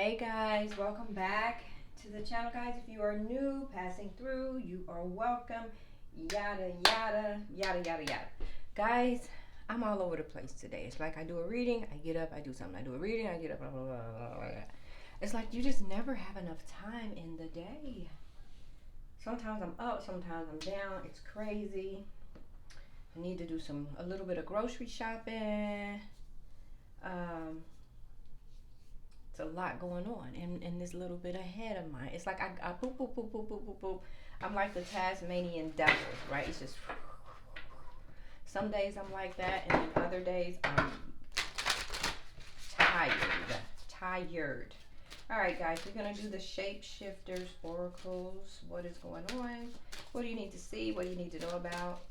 Hey guys, welcome back to the channel, guys. If you are new, passing through, you are welcome. Yada yada yada yada yada. Guys, I'm all over the place today. It's like I do a reading, I get up, I do something. I do a reading, I get up, blah blah blah blah blah. It's like you just never have enough time in the day. Sometimes I'm up, sometimes I'm down. It's crazy. I need to do a little bit of grocery shopping. It's a lot going on in this little bit of head of mine. It's like I boop, boop, boop, boop, boop, boop, boop. I'm like the Tasmanian devil, right? It's just, some days I'm like that, and then other days I'm tired. All right, guys, we're going to do the shapeshifters oracles. What is going on? What do you need to see? What do you need to know about?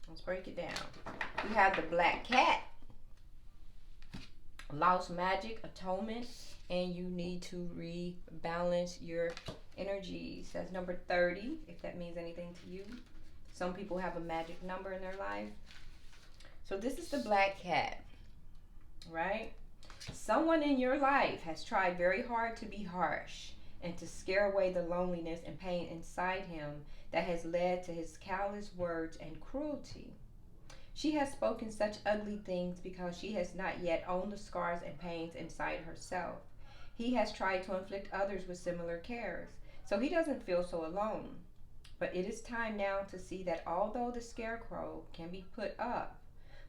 Let's break it down. We have the black cat. Lost magic, atonement, and you need to rebalance your energies. That's number 30, if that means anything to you. Some people have a magic number in their life. So this is the black cat, right? Someone in your life has tried very hard to be harsh and to scare away the loneliness and pain inside him that has led to his callous words and cruelty. She has spoken such ugly things because she has not yet owned the scars and pains inside herself. He has tried to inflict others with similar cares, so he doesn't feel so alone. But it is time now to see that although the scarecrow can be put up,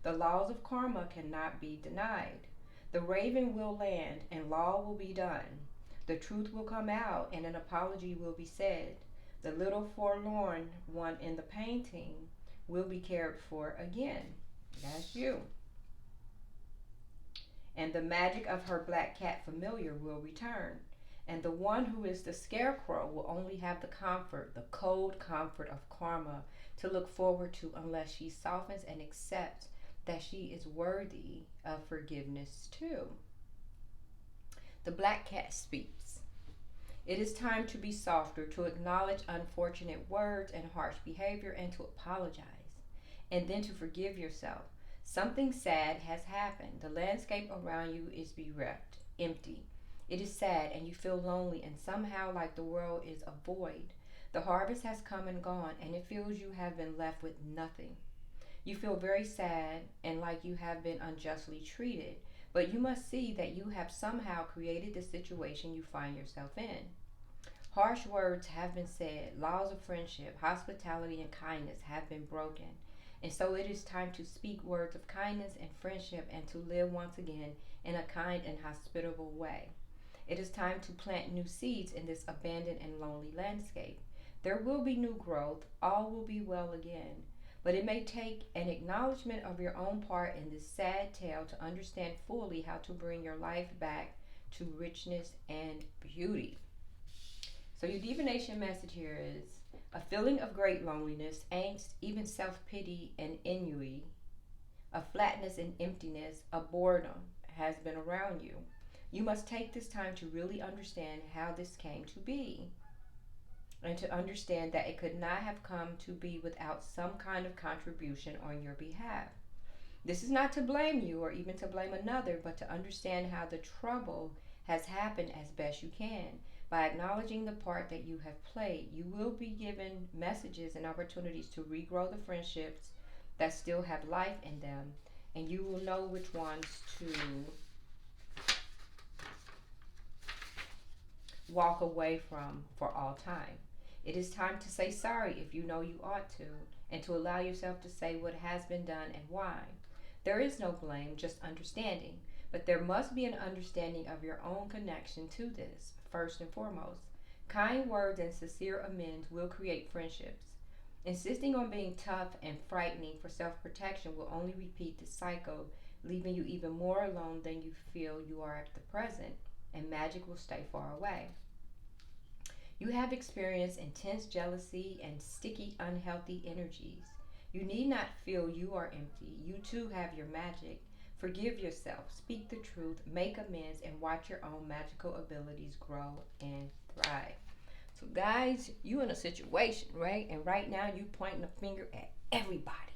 the laws of karma cannot be denied. The raven will land and law will be done. The truth will come out and an apology will be said. The little forlorn one in the painting will be cared for again. That's you. And the magic of her black cat familiar will return. And the one who is the scarecrow will only have the comfort, the cold comfort of karma to look forward to unless she softens and accepts that she is worthy of forgiveness too. The black cat speaks. It is time to be softer, to acknowledge unfortunate words and harsh behavior, and to apologize. And then to forgive yourself. Something sad has happened. The landscape around you is bereft, empty. It is sad and you feel lonely and somehow like the world is a void. The harvest has come and gone and it feels you have been left with nothing. You feel very sad and like you have been unjustly treated, but you must see that you have somehow created the situation you find yourself in. Harsh words have been said, laws of friendship, hospitality, and kindness have been broken. And so it is time to speak words of kindness and friendship and to live once again in a kind and hospitable way. It is time to plant new seeds in this abandoned and lonely landscape. There will be new growth. All will be well again. But it may take an acknowledgement of your own part in this sad tale to understand fully how to bring your life back to richness and beauty. So your divination message here is a feeling of great loneliness, angst, even self-pity and ennui, a flatness and emptiness, a boredom has been around you. You must take this time to really understand how this came to be and to understand that it could not have come to be without some kind of contribution on your behalf. This is not to blame you or even to blame another, but to understand how the trouble has happened as best you can. By acknowledging the part that you have played, you will be given messages and opportunities to regrow the friendships that still have life in them, and you will know which ones to walk away from for all time. It is time to say sorry if you know you ought to, and to allow yourself to say what has been done and why. There is no blame, just understanding. But there must be an understanding of your own connection to this, first and foremost. Kind words and sincere amends will create friendships. Insisting on being tough and frightening for self-protection will only repeat the cycle, leaving you even more alone than you feel you are at the present, and magic will stay far away. You have experienced intense jealousy and sticky, unhealthy energies. You need not feel you are empty. You too have your magic. Forgive yourself, speak the truth, make amends, and watch your own magical abilities grow and thrive. So guys, you in a situation, right? And right now you pointing a finger at everybody.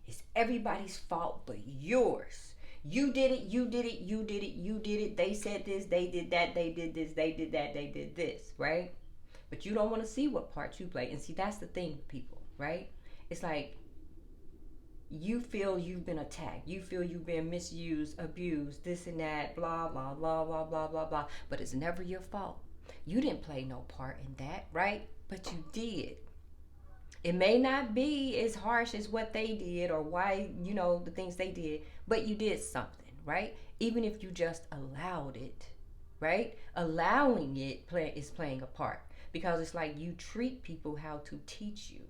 It's everybody's fault but yours. You did it, you did it, you did it, you did it. They said this, they did that, they did this, they did that, they did this, right? But you don't want to see what part you play. And see, that's the thing with people, right? It's like you feel you've been attacked. You feel you've been misused, abused, this and that, blah, blah, blah, blah, blah, blah, blah. But it's never your fault. You didn't play no part in that, right? But you did. It may not be as harsh as what they did or why, the things they did, but you did something, right? Even if you just allowed it, right? Allowing it is playing a part, because it's like you treat people how to teach you.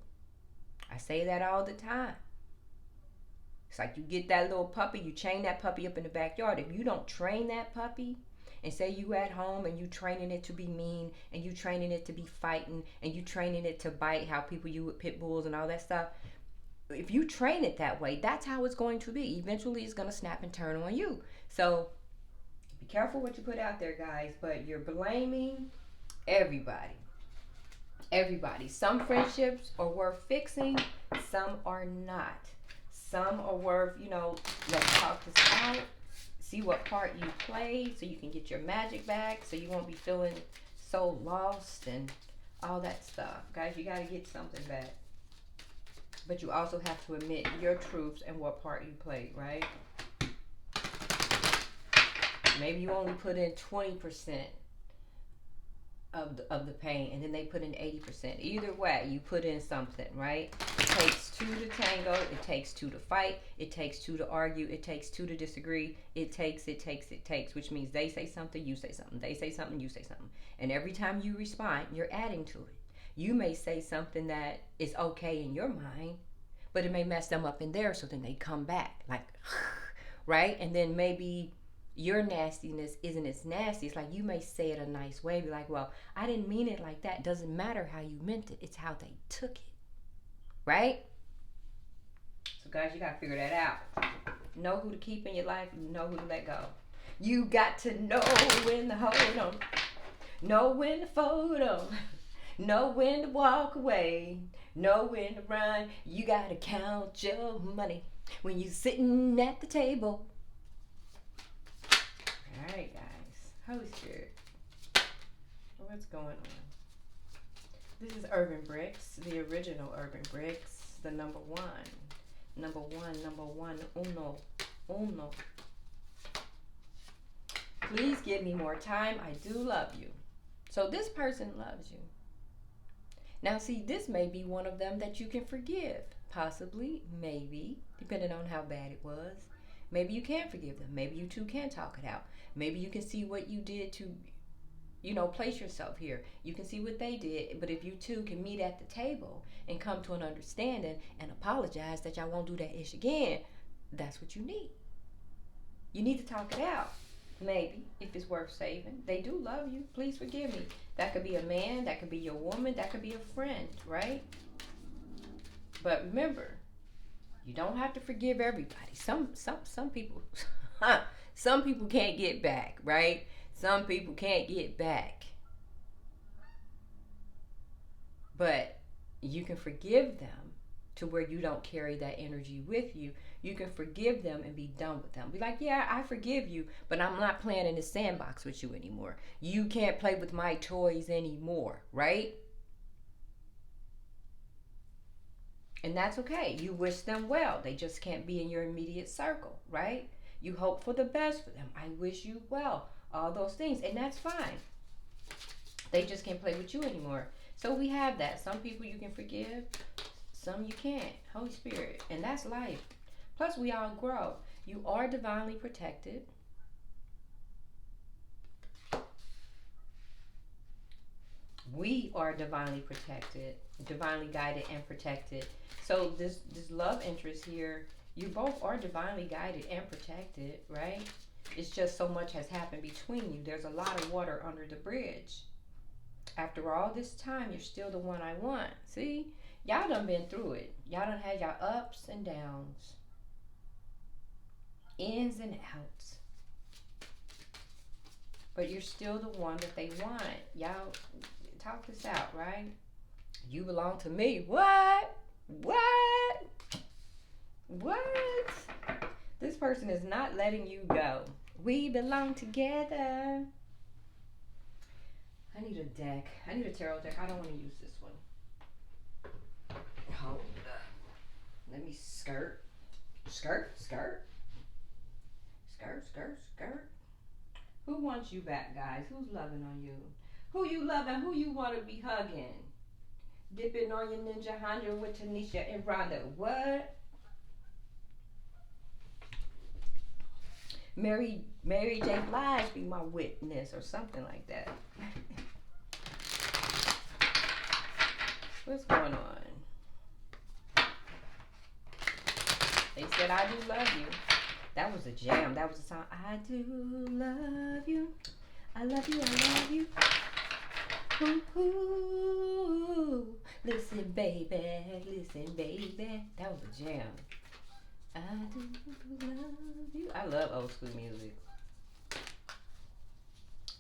I say that all the time. It's like you get that little puppy, you chain that puppy up in the backyard. If you don't train that puppy, and say you at home and you training it to be mean, and you training it to be fighting, and you training it to bite, how people you with pit bulls and all that stuff. If you train it that way, that's how it's going to be. Eventually it's going to snap and turn on you. So be careful what you put out there, guys. But you're blaming everybody. Everybody. Some friendships are worth fixing. Some are not. Some are worth, let's talk this out. See what part you played so you can get your magic back, so you won't be feeling so lost and all that stuff. Guys, you got to get something back. But you also have to admit your truths and what part you played, right? Maybe you only put in 20% of the pain, and then they put in 80%. Either way, you put in something, right? It takes two to tango. It takes two to fight. It takes two to argue. It takes two to disagree. It takes, which means they say something, you say something. They say something, you say something. And every time you respond, you're adding to it. You may say something that is okay in your mind, but it may mess them up in theirs, so then they come back, like, right? And then maybe your nastiness isn't as nasty. It's like you may say it a nice way, be like, well, I didn't mean it like that. Doesn't matter how you meant it. It's how they took it, right? So guys, you got to figure that out. Know who to keep in your life. Know who to let go. You got to know when to hold on. Know when to fold on. Know when to walk away. Know when to run. You got to count your money when you're sitting at the table. All right, guys. Holy Spirit. What's going on? This is Urban Bricks, the original Urban Bricks, the number one. Number one, uno. Please give me more time. I do love you. So this person loves you. Now, see, this may be one of them that you can forgive. Possibly, maybe, depending on how bad it was. Maybe you can forgive them. Maybe you two can talk it out. Maybe you can see what you did to, place yourself here. You can see what they did. But if you two can meet at the table and come to an understanding and apologize that y'all won't do that ish again, that's what you need. You need to talk it out. Maybe, if it's worth saving. They do love you. Please forgive me. That could be a man. That could be your woman. That could be a friend, right? But remember, you don't have to forgive everybody. Some people, some people can't get back, right? Some people can't get back. But you can forgive them to where you don't carry that energy with you. You can forgive them and be done with them. Be like, yeah, I forgive you, but I'm not playing in the sandbox with you anymore. You can't play with my toys anymore, right? And that's okay. You wish them well. They just can't be in your immediate circle, right? You hope for the best for them. I wish you well. All those things. And that's fine. They just can't play with you anymore. So we have that. Some people you can forgive. Some you can't. Holy Spirit. And that's life. Plus, we all grow. You are divinely protected. We are divinely protected, divinely guided and protected. So this love interest here, you both are divinely guided and protected, right? It's just so much has happened between you. There's a lot of water under the bridge. After all this time, you're still the one I want. See? Y'all done been through it. Y'all done had y'all ups and downs. Ins and outs. But you're still the one that they want. Y'all talk this out, right? You belong to me. What? This person is not letting you go. We belong together. I need a deck. I need a tarot deck. I don't want to use this one. Hold up. Let me skirt. Skirt, skirt. Skirt, skirt, skirt. Who wants you back, guys? Who's loving on you? Who you loving? Who you want to be hugging? Dipping on your ninja Honda with Tanisha and Rhonda. What? Mary J. Blige be my witness or something like that. What's going on? They said I do love you. That was a jam. That was a song. I do love you. I love you. I love you. Ooh, ooh. Listen, baby. Listen, baby. That was a jam. I do love you. I love old school music.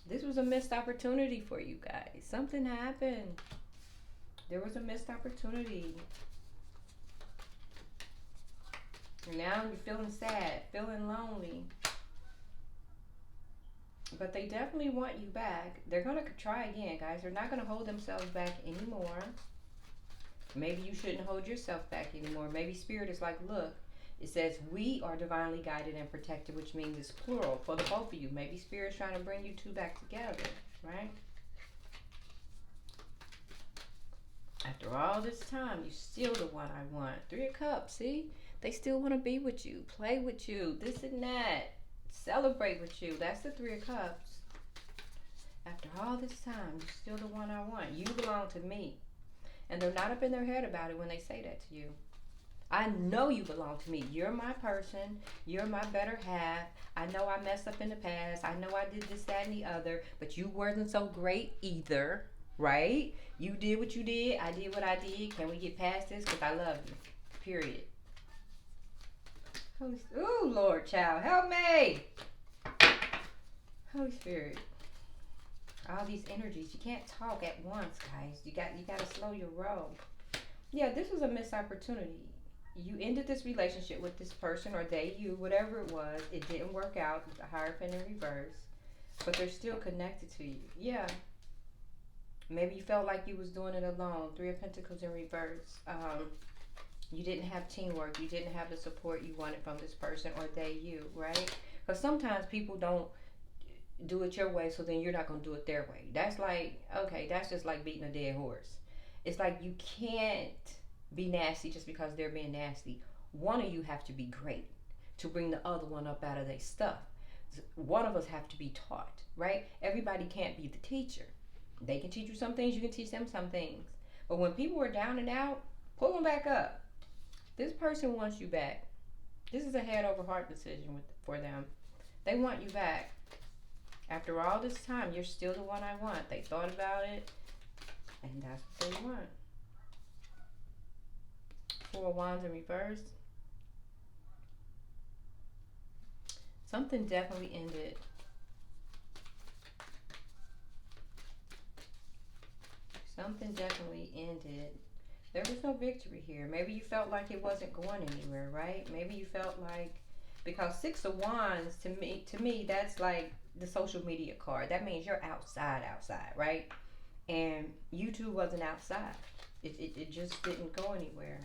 This was a missed opportunity for you guys. Something happened. There was a missed opportunity. And now you're feeling sad, feeling lonely. But they definitely want you back. They're going to try again, guys. They're not going to hold themselves back anymore. Maybe you shouldn't hold yourself back anymore. Maybe Spirit is like, look, it says we are divinely guided and protected, which means it's plural for the both of you. Maybe Spirit's trying to bring you two back together, right? After all this time, you're still the one I want. 3 of Cups, see? They still want to be with you, play with you, this and that, celebrate with you. That's the 3 of Cups. After all this time, you're still the one I want. You belong to me. And they're not up in their head about it when they say that to you. I know you belong to me. You're my person. You're my better half. I know I messed up in the past. I know I did this, that, and the other. But you wasn't so great either, right? You did what you did. I did what I did. Can we get past this? Because I love you. Period. Ooh, Lord, child, help me. Holy Spirit. All these energies. You can't talk at once, guys. You got to slow your roll. Yeah, this was a missed opportunity. You ended this relationship with this person, or they, you, whatever it was. It didn't work out with the Hierophant in reverse, but they're still connected to you. Yeah. Maybe you felt like you was doing it alone. 3 of Pentacles in reverse. You didn't have teamwork. You didn't have the support you wanted from this person, or they, you, right? Because sometimes people don't do it your way, so then you're not going to do it their way. That's like, okay, that's just like beating a dead horse. It's like you can't be nasty just because they're being nasty. One of you have to be great to bring the other one up out of their stuff. One of us have to be taught, right? Everybody can't be the teacher. They can teach you some things, you can teach them some things. But when people are down and out, pull them back up. This person wants you back. This is a head over heart decision for them. They want you back. After all this time, you're still the one I want. They thought about it, and that's what they want. 4 of Wands in reverse. Something definitely ended. Something definitely ended. There was no victory here. Maybe you felt like it wasn't going anywhere, right? Maybe you felt like, because 6 of Wands, to me, that's like the social media card. That means you're outside, right? And you two wasn't outside. It just didn't go anywhere.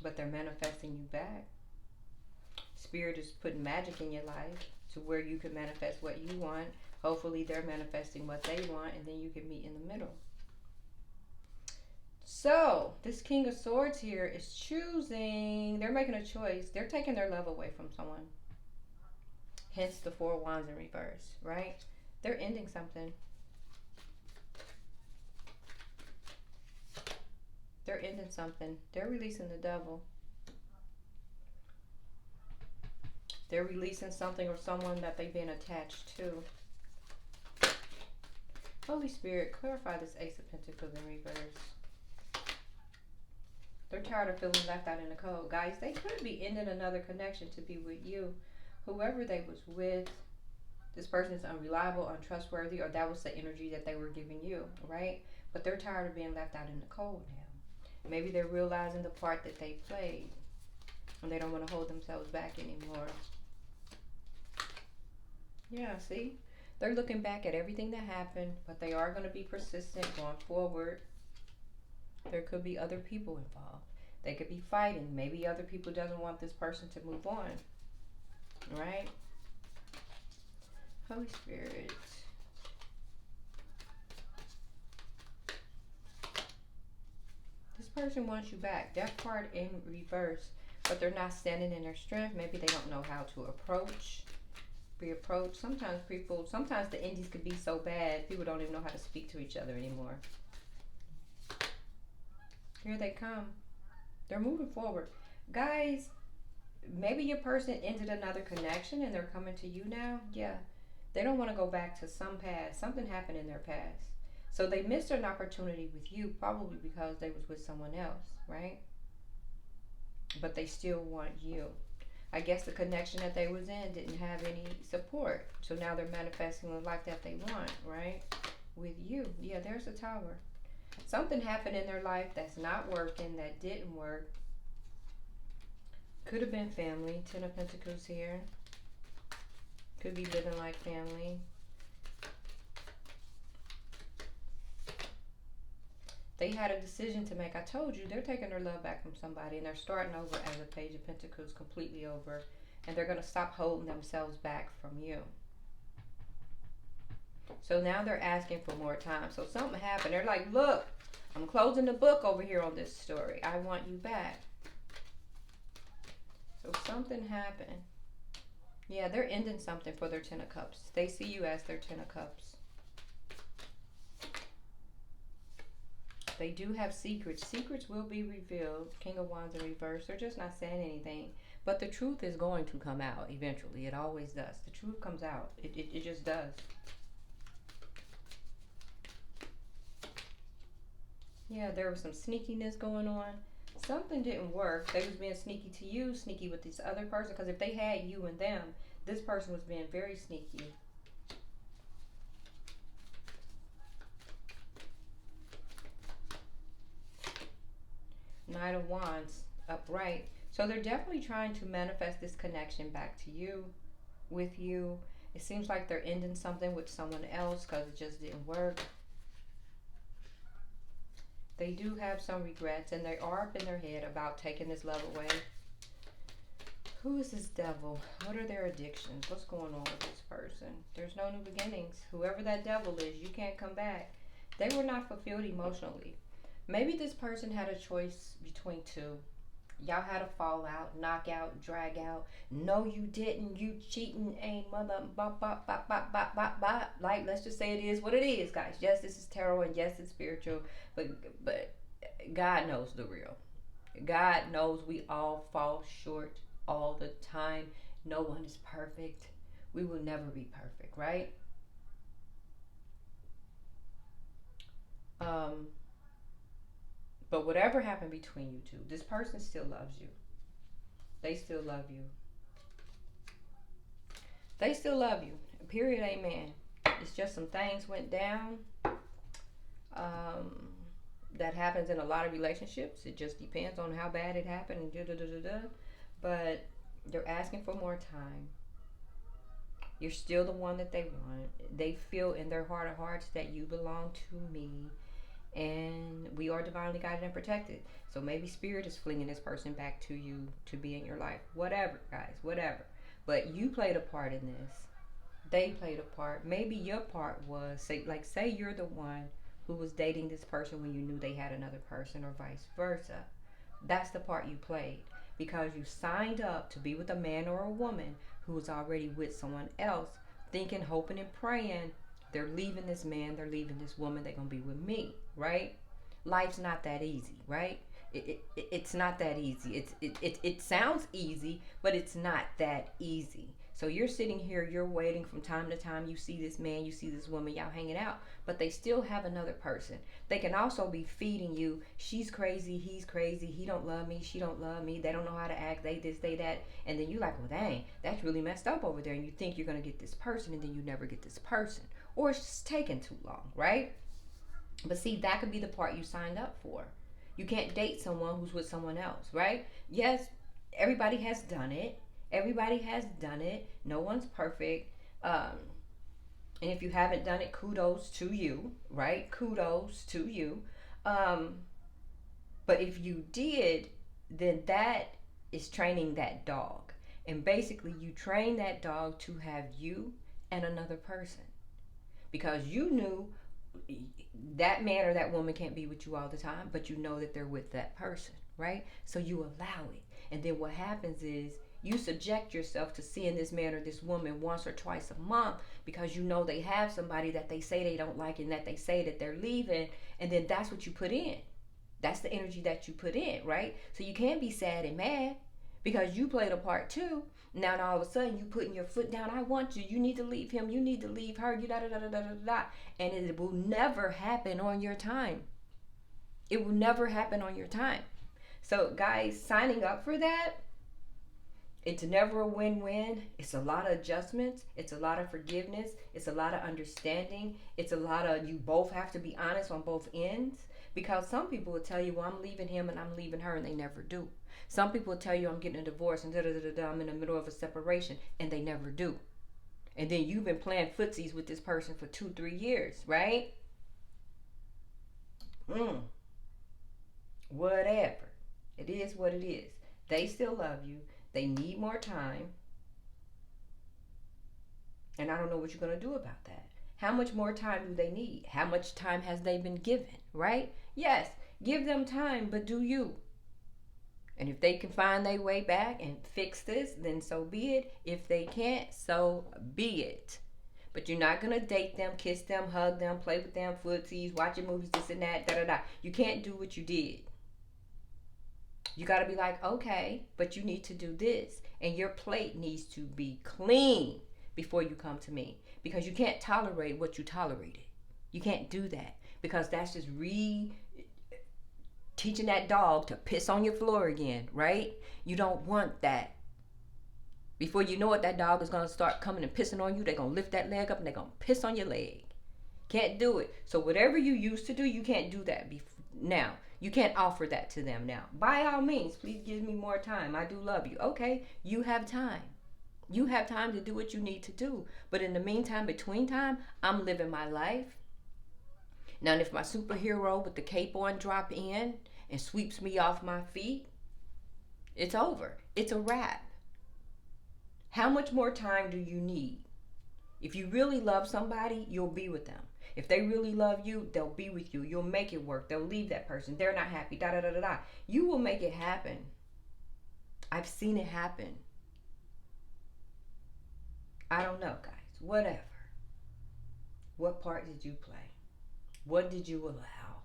But they're manifesting you back. Spirit is putting magic in your life to where you can manifest what you want. Hopefully they're manifesting what they want, and then you can meet in the middle. So this King of Swords here is choosing. They're making a choice. They're taking their love away from someone. Hence the 4 of Wands in reverse, right? They're ending something. They're ending something. They're releasing the devil. They're releasing something or someone that they've been attached to. Holy Spirit, clarify this Ace of Pentacles in reverse. They're tired of feeling left out in the cold. Guys, they could be ending another connection to be with you. Whoever they was with, this person is unreliable, untrustworthy, or that was the energy that they were giving you, right? But they're tired of being left out in the cold now. Maybe they're realizing the part that they played. And they don't want to hold themselves back anymore. Yeah, see? They're looking back at everything that happened, but they are going to be persistent going forward. There could be other people involved. They could be fighting. Maybe other people doesn't want this person to move on. Right? Holy Spirit. This person wants you back. Death card in reverse. But they're not standing in their strength. Maybe they don't know how to be approached. Sometimes the endings could be so bad, people don't even know how to speak to each other anymore. Here they come. They're moving forward. Guys, maybe your person ended another connection and they're coming to you now. Yeah. They don't want to go back to some past. Something happened in their past. So they missed an opportunity with you, probably because they was with someone else, right? But they still want you. I guess the connection that they was in didn't have any support. So now they're manifesting the life that they want, right? With you. Yeah, there's a Tower. Something happened in their life that's not working, that didn't work. Could have been family. 10 of Pentacles here. Could be living like family. They had a decision to make. I told you, they're taking their love back from somebody and they're starting over as a Page of Pentacles, completely over. And they're going to stop holding themselves back from you. So now they're asking for more time. So something happened. They're like, look, I'm closing the book over here on this story. I want you back. So something happened. Yeah, they're ending something for their 10 of Cups. They see you as their 10 of Cups. They do have secrets. Secrets will be revealed. King of Wands in reverse. They're just not saying anything. But the truth is going to come out eventually. It always does. The truth comes out. It just does. Yeah, there was some sneakiness going on. Something didn't work. They was being sneaky to you, sneaky with this other person. Because if they had you and them, this person was being very sneaky. Knight of Wands, upright. So they're definitely trying to manifest this connection back to you, with you. It seems like they're ending something with someone else because it just didn't work. They do have some regrets and they are up in their head about taking this love away. Who is this devil? What are their addictions? What's going on with this person? There's no new beginnings. Whoever that devil is, you can't come back. They were not fulfilled emotionally. Maybe this person had a choice between two. Y'all had a fallout, knockout, drag out. No, you didn't. You cheating, ain't mother. Bop, bop, bop, bop, bop, bop, bop. Like, let's just say it is what it is, guys. Yes, this is tarot and yes, it's spiritual. But God knows the real. God knows we all fall short all the time. No one is perfect. We will never be perfect, right? But whatever happened between you two, this person still loves you. They still love you. They still love you. Period. Amen. It's just some things went down. That happens in a lot of relationships. It just depends on how bad it happened and da-da-da-da-da. But they're asking for more time. You're still the one that they want. They feel in their heart of hearts that you belong to me. And we are divinely guided and protected. So maybe spirit is flinging this person back to you to be in your life. Whatever, guys, whatever. But you played a part in this. They played a part. Maybe your part was, say you're the one who was dating this person when you knew they had another person, or vice versa. That's the part you played. Because you signed up to be with a man or a woman who was already with someone else, thinking, hoping, and praying, they're leaving this man, they're leaving this woman, they're going to be with me, right? Life's not that easy, right? It's not that easy. It sounds easy, but it's not that easy. So you're sitting here, you're waiting from time to time. You see this man, you see this woman, y'all hanging out, but they still have another person. They can also be feeding you. She's crazy, he's crazy, he don't love me, she don't love me, they don't know how to act, they this, they that. And then you're like, well, dang, that's really messed up over there. And you think you're going to get this person, and then you never get this person. Or it's just taking too long, right? But see, that could be the part you signed up for. You can't date someone who's with someone else, right? Yes, everybody has done it. Everybody has done it. No one's perfect. And if you haven't done it, kudos to you, right? Kudos to you. Um, but if you did, then that is training that dog. And basically, you train that dog to have you and another person. Because you knew that man or that woman can't be with you all the time, but you know that they're with that person, right? So you allow it. And then what happens is you subject yourself to seeing this man or this woman once or twice a month because you know they have somebody that they say they don't like and that they say that they're leaving. And then that's what you put in. That's the energy that you put in, right? So you can't be sad and mad because you played a part too. Now all of a sudden you putting your foot down. I want you. You need to leave him. You need to leave her. You da da da da da da da. And it will never happen on your time. It will never happen on your time. So guys, signing up for that, it's never a win-win. It's a lot of adjustments. It's a lot of forgiveness. It's a lot of understanding. It's a lot of, you both have to be honest on both ends. Because some people will tell you, well, I'm leaving him and I'm leaving her, and they never do. Some people will tell you, I'm getting a divorce and I'm in the middle of a separation, and they never do. And then you've been playing footsies with this person for 2-3 years, right? Whatever. It is what it is. They still love you. They need more time. And I don't know what you're going to do about that. How much more time do they need? How much time has they been given, right? Yes, give them time, but do you? And if they can find their way back and fix this, then so be it. If they can't, so be it. But you're not going to date them, kiss them, hug them, play with them, footsies, watching movies, this and that, da da da. You can't do what you did. You got to be like, okay, but you need to do this. And your plate needs to be clean before you come to me. Because you can't tolerate what you tolerated. You can't do that. Because that's just teaching that dog to piss on your floor again, right? You don't want that. Before you know it, that dog is going to start coming and pissing on you. They're going to lift that leg up and they're going to piss on your leg. Can't do it. So whatever you used to do, you can't do that now. You can't offer that to them now. By all means, please give me more time. I do love you. Okay, you have time. You have time to do what you need to do. But in the meantime, between time, I'm living my life. Now, if my superhero with the cape on drop in and sweeps me off my feet, it's over. It's a wrap. How much more time do you need? If you really love somebody, you'll be with them. If they really love you, they'll be with you. You'll make it work. They'll leave that person. They're not happy. Da da da da da. You will make it happen. I've seen it happen. I don't know, guys. Whatever. What part did you play? What did you allow?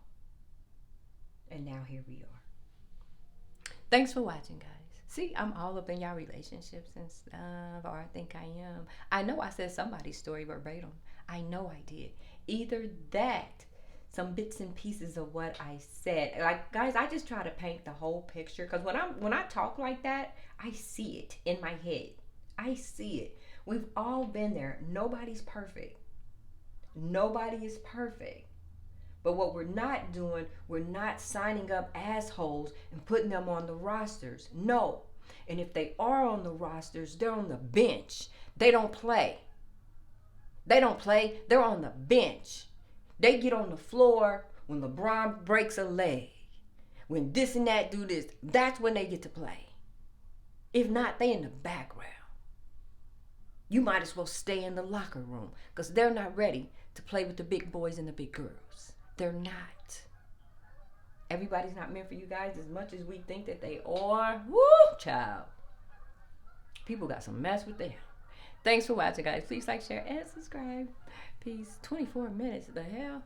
And now here we are. Thanks for watching, guys. See, I'm all up in y'all relationships and stuff, or I think I am. I know I said somebody's story verbatim. I know I did. Either that, some bits and pieces of what I said. Like, guys, I just try to paint the whole picture. Because when I talk like that, I see it in my head. I see it. We've all been there. Nobody's perfect. Nobody is perfect. But what we're not doing, we're not signing up assholes and putting them on the rosters. No. And if they are on the rosters, they're on the bench. They don't play. They don't play. They're on the bench. They get on the floor when LeBron breaks a leg. When this and that do this, that's when they get to play. If not, they in the background. You might as well stay in the locker room because they're not ready to play with the big boys and the big girls. They're not. Everybody's not meant for you guys as much as we think that they are. Woo, child. People got some mess with them. Thanks for watching, guys. Please like, share, and subscribe. Peace. 24 minutes. The hell?